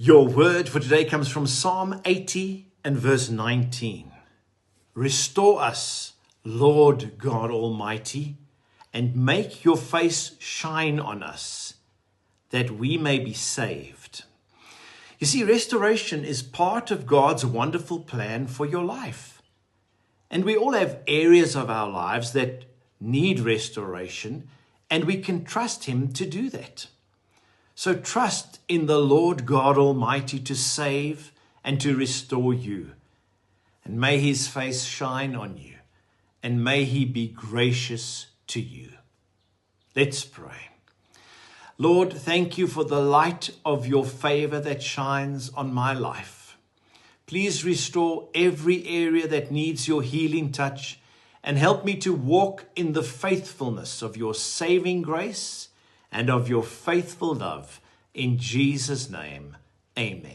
Your word for today comes from Psalm 80 and verse 19. Restore us, Lord God Almighty, and make your face shine on us, that we may be saved. You see, restoration is part of God's wonderful plan for your life. And we all have areas of our lives that need restoration, and we can trust Him to do that. So trust in the Lord God Almighty to save and to restore you. And may His face shine on you, and may He be gracious to you. Let's pray. Lord, thank you for the light of your favor that shines on my life. Please restore every area that needs your healing touch and help me to walk in the faithfulness of your saving grace and of your faithful love. In Jesus' name, amen.